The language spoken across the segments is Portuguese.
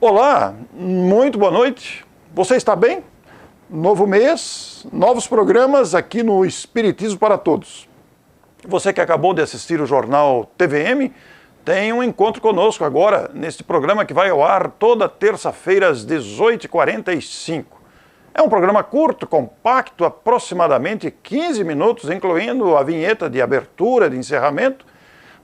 Olá, muito boa noite. Você está bem? Novo mês, novos programas aqui no Espiritismo para Todos. Você que acabou de assistir o jornal TVM, tem um encontro conosco agora, neste programa que vai ao ar toda terça-feira às 18h45. É um programa curto, compacto, aproximadamente 15 minutos, incluindo a vinheta de abertura, de encerramento,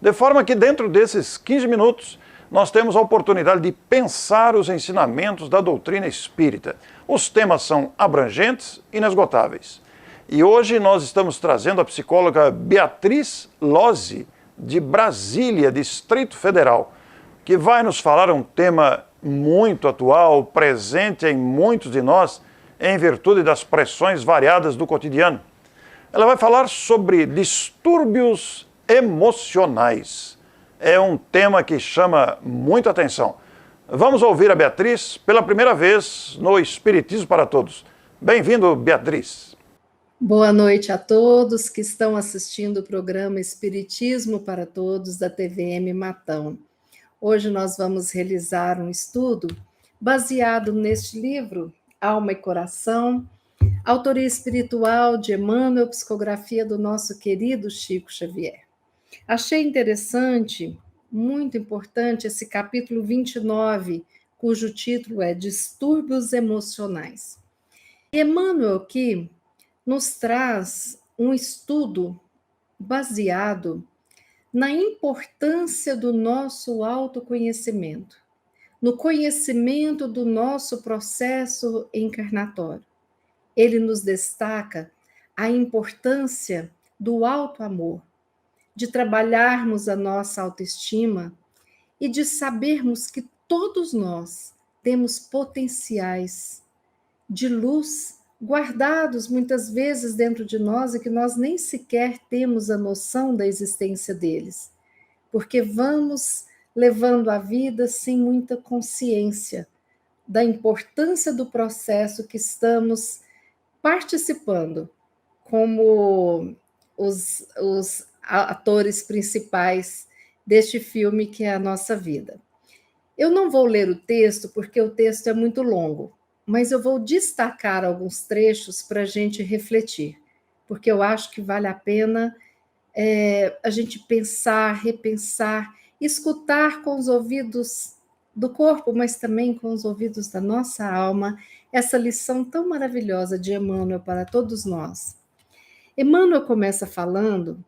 de forma que dentro desses 15 minutos nós temos a oportunidade de pensar os ensinamentos da doutrina espírita. Os temas são abrangentes e inesgotáveis. E hoje nós estamos trazendo a psicóloga Beatriz Lozzi, de Brasília, Distrito Federal, que vai nos falar um tema muito atual, presente em muitos de nós, em virtude das pressões variadas do cotidiano. Ela vai falar sobre distúrbios emocionais. É um tema que chama muita atenção. Vamos ouvir a Beatriz pela primeira vez no Espiritismo para Todos. Bem-vindo, Beatriz. Boa noite a todos que estão assistindo o programa Espiritismo para Todos da TVM Matão. Hoje nós vamos realizar um estudo baseado neste livro, Alma e Coração, autoria espiritual de Emmanuel, psicografia do nosso querido Chico Xavier. Achei interessante, muito importante, esse capítulo 29, cujo título é Distúrbios Emocionais. Emmanuel aqui nos traz um estudo baseado na importância do nosso autoconhecimento, no conhecimento do nosso processo encarnatório. Ele nos destaca a importância do auto-amor, de trabalharmos a nossa autoestima e de sabermos que todos nós temos potenciais de luz guardados muitas vezes dentro de nós e que nós nem sequer temos a noção da existência deles, porque vamos levando a vida sem muita consciência da importância do processo que estamos participando como os atores principais deste filme que é a nossa vida. Eu não vou ler o texto porque o texto é muito longo, mas eu vou destacar alguns trechos para a gente refletir, porque eu acho que vale a pena a gente pensar, repensar, escutar com os ouvidos do corpo, mas também com os ouvidos da nossa alma, essa lição tão maravilhosa de Emmanuel para todos nós. Emmanuel começa falando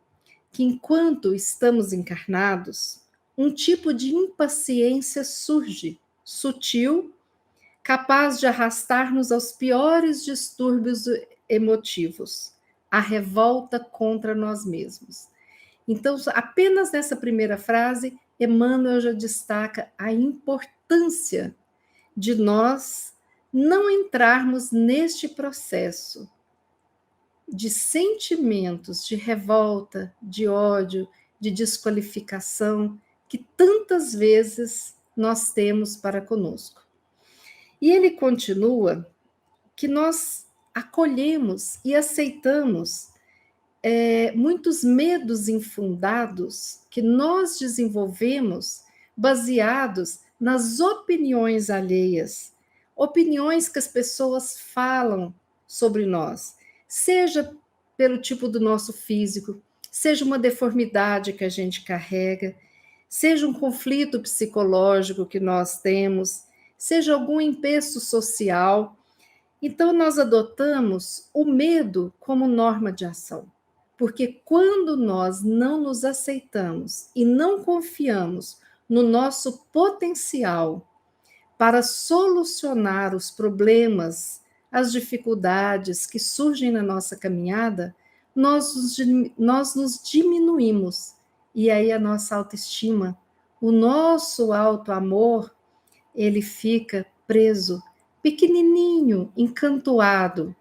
que enquanto estamos encarnados, um tipo de impaciência surge, sutil, capaz de arrastar-nos aos piores distúrbios emotivos, a revolta contra nós mesmos. Então, apenas nessa primeira frase, Emmanuel já destaca a importância de nós não entrarmos neste processo de sentimentos de revolta, de ódio, de desqualificação que tantas vezes nós temos para conosco. E ele continua que nós acolhemos e aceitamos muitos medos infundados que nós desenvolvemos baseados nas opiniões alheias, opiniões que as pessoas falam sobre nós, seja pelo tipo do nosso físico, seja uma deformidade que a gente carrega, seja um conflito psicológico que nós temos, seja algum empeço social. Então, nós adotamos o medo como norma de ação. Porque quando nós não nos aceitamos e não confiamos no nosso potencial para solucionar os problemas, as dificuldades que surgem na nossa caminhada, nós nos diminuímos. E aí a nossa autoestima, o nosso auto-amor, ele fica preso, pequenininho, encantoado.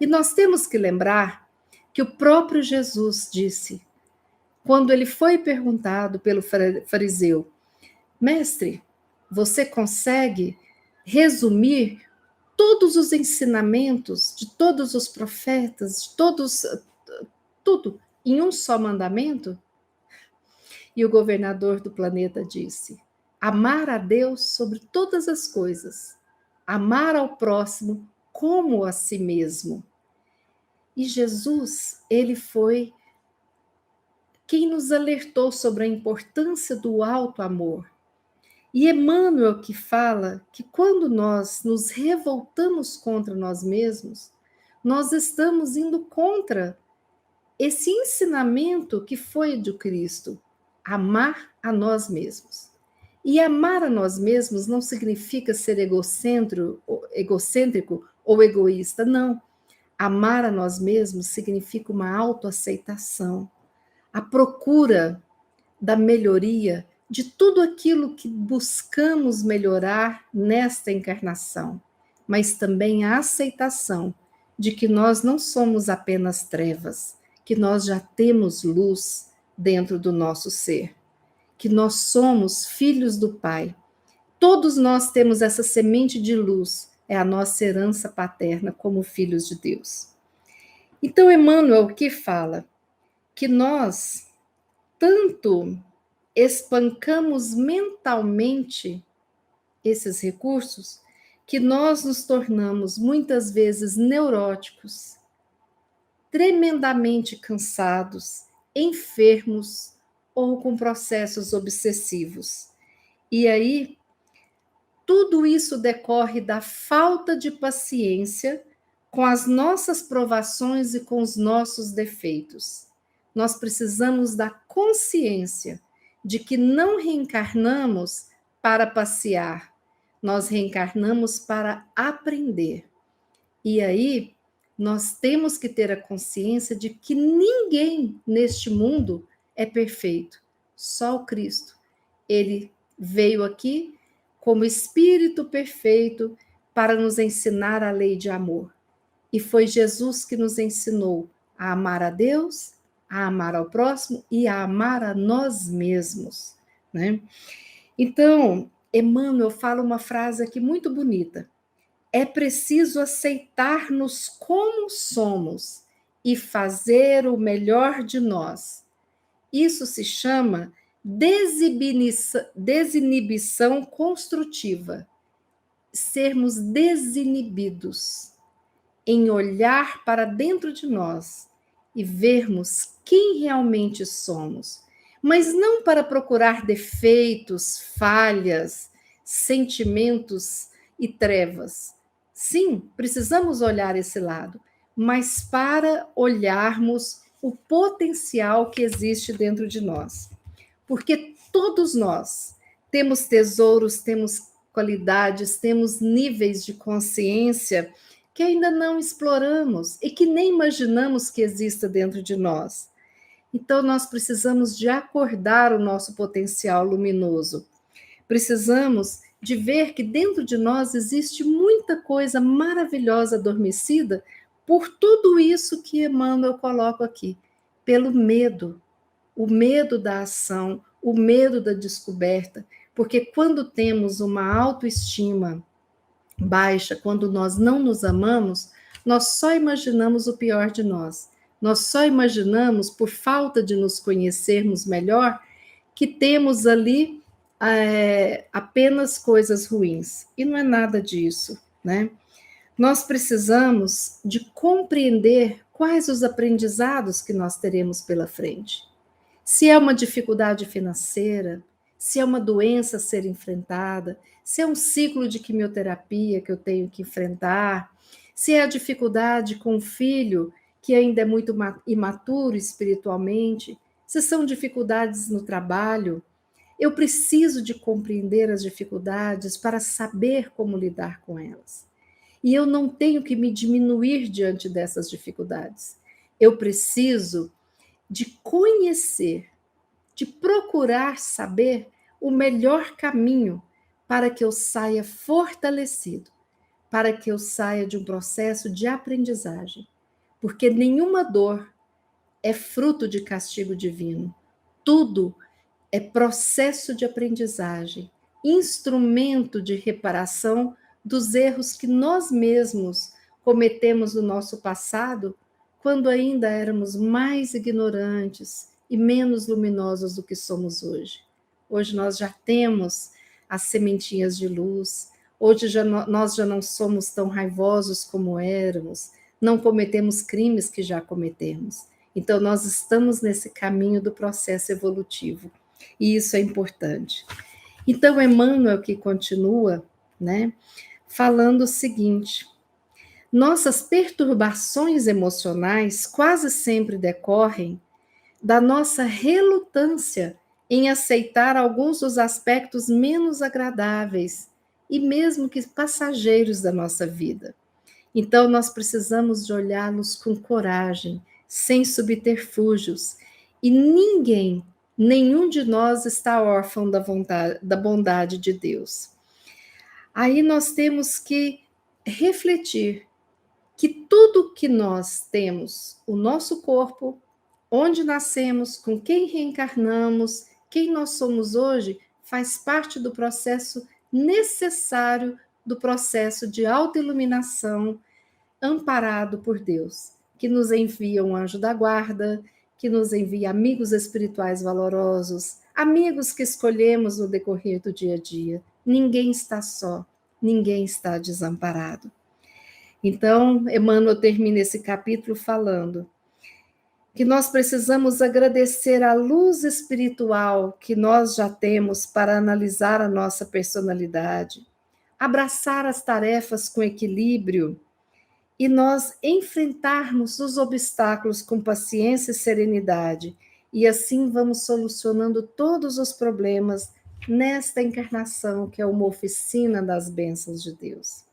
E nós temos que lembrar que o próprio Jesus disse, quando ele foi perguntado pelo fariseu, mestre, você consegue resumir todos os ensinamentos de todos os profetas, de tudo em um só mandamento? E o governador do planeta disse, amar a Deus sobre todas as coisas, amar ao próximo como a si mesmo. E Jesus, ele foi quem nos alertou sobre a importância do alto amor. E Emmanuel que fala que quando nós nos revoltamos contra nós mesmos, nós estamos indo contra esse ensinamento que foi de Cristo, amar a nós mesmos. E amar a nós mesmos não significa ser egocêntrico ou egoísta, não. Amar a nós mesmos significa uma autoaceitação, a procura da melhoria de tudo aquilo que buscamos melhorar nesta encarnação, mas também a aceitação de que nós não somos apenas trevas, que nós já temos luz dentro do nosso ser, que nós somos filhos do Pai. Todos nós temos essa semente de luz, é a nossa herança paterna como filhos de Deus. Então, Emmanuel que fala que nós tanto espancamos mentalmente esses recursos que nós nos tornamos muitas vezes neuróticos, tremendamente cansados, enfermos ou com processos obsessivos. E aí, tudo isso decorre da falta de paciência com as nossas provações e com os nossos defeitos. Nós precisamos da consciência de que não reencarnamos para passear, nós reencarnamos para aprender. E aí, nós temos que ter a consciência de que ninguém neste mundo é perfeito, só o Cristo. Ele veio aqui como Espírito perfeito para nos ensinar a lei de amor. E foi Jesus que nos ensinou a amar a Deus, a amar ao próximo e a amar a nós mesmos, né? Então, Emmanuel fala uma frase aqui muito bonita. É preciso aceitar-nos como somos e fazer o melhor de nós. Isso se chama desinibição construtiva. Sermos desinibidos em olhar para dentro de nós e vermos quem realmente somos, mas não para procurar defeitos, falhas, sentimentos e trevas. Sim, precisamos olhar esse lado, mas para olharmos o potencial que existe dentro de nós. Porque todos nós temos tesouros, temos qualidades, temos níveis de consciência que ainda não exploramos e que nem imaginamos que exista dentro de nós. Então, nós precisamos de acordar o nosso potencial luminoso. Precisamos de ver que dentro de nós existe muita coisa maravilhosa adormecida por tudo isso que Emmanuel coloca aqui, pelo medo, o medo da ação, o medo da descoberta, porque quando temos uma autoestima baixa, quando nós não nos amamos, nós só imaginamos o pior de nós. Nós só imaginamos, por falta de nos conhecermos melhor, que temos ali apenas coisas ruins. E não é nada disso, né? Nós precisamos de compreender quais os aprendizados que nós teremos pela frente. Se é uma dificuldade financeira, se é uma doença a ser enfrentada, se é um ciclo de quimioterapia que eu tenho que enfrentar, se é a dificuldade com o filho que ainda é muito imaturo espiritualmente, se são dificuldades no trabalho, eu preciso de compreender as dificuldades para saber como lidar com elas. E eu não tenho que me diminuir diante dessas dificuldades. Eu preciso de conhecer, de procurar saber o melhor caminho para que eu saia fortalecido, para que eu saia de um processo de aprendizagem. Porque nenhuma dor é fruto de castigo divino. Tudo é processo de aprendizagem, instrumento de reparação dos erros que nós mesmos cometemos no nosso passado, quando ainda éramos mais ignorantes e menos luminosos do que somos hoje. Hoje nós já temos as sementinhas de luz. Hoje nós já não somos tão raivosos como éramos, não cometemos crimes que já cometemos. Então, nós estamos nesse caminho do processo evolutivo, e isso é importante. Então, Emmanuel, que continua, né, falando o seguinte: nossas perturbações emocionais quase sempre decorrem da nossa relutância em aceitar alguns dos aspectos menos agradáveis e mesmo que passageiros da nossa vida. Então, nós precisamos de olhá-los com coragem, sem subterfúgios, e ninguém, nenhum de nós está órfão da bondade de Deus. Aí nós temos que refletir que tudo que nós temos, o nosso corpo, onde nascemos, com quem reencarnamos, quem nós somos hoje, faz parte do processo necessário do processo de autoiluminação amparado por Deus, que nos envia um anjo da guarda, que nos envia amigos espirituais valorosos, amigos que escolhemos no decorrer do dia a dia. Ninguém está só, ninguém está desamparado. Então, Emmanuel termina esse capítulo falando que nós precisamos agradecer a luz espiritual que nós já temos para analisar a nossa personalidade, abraçar as tarefas com equilíbrio e nós enfrentarmos os obstáculos com paciência e serenidade, e assim vamos solucionando todos os problemas nesta encarnação, que é uma oficina das bênçãos de Deus.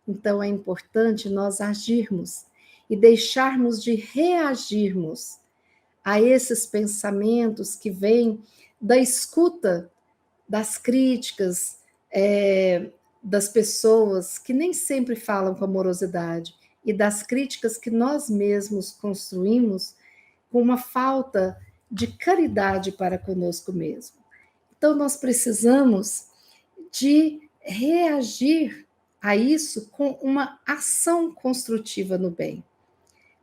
Então é importante nós agirmos e deixarmos de reagirmos a esses pensamentos que vêm da escuta das críticas, das pessoas que nem sempre falam com amorosidade, e das críticas que nós mesmos construímos com uma falta de caridade para conosco mesmo. Então, nós precisamos de reagir a isso com uma ação construtiva no bem.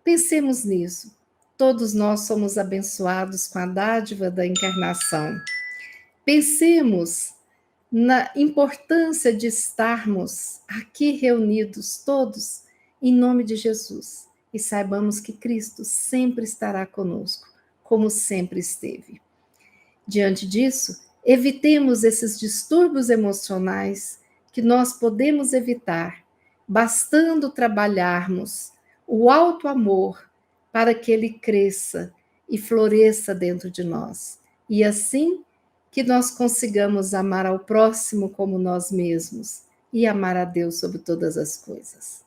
Pensemos nisso. Todos nós somos abençoados com a dádiva da encarnação. Pensemos na importância de estarmos aqui reunidos todos em nome de Jesus e saibamos que Cristo sempre estará conosco, como sempre esteve. Diante disso, evitemos esses distúrbios emocionais que nós podemos evitar, bastando trabalharmos o alto amor para que ele cresça e floresça dentro de nós. E assim que nós consigamos amar ao próximo como nós mesmos e amar a Deus sobre todas as coisas.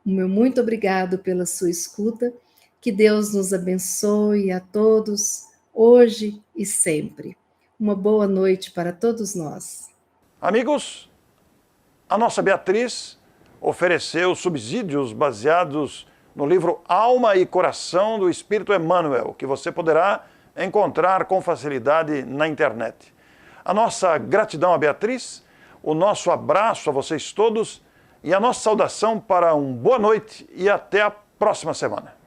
O meu muito obrigado pela sua escuta. Que Deus nos abençoe a todos, hoje e sempre. Uma boa noite para todos nós. Amigos, a nossa Beatriz ofereceu subsídios baseados no livro Alma e Coração do Espírito Emmanuel, que você poderá encontrar com facilidade na internet. A nossa gratidão a Beatriz, o nosso abraço a vocês todos e a nossa saudação para boa noite e até a próxima semana.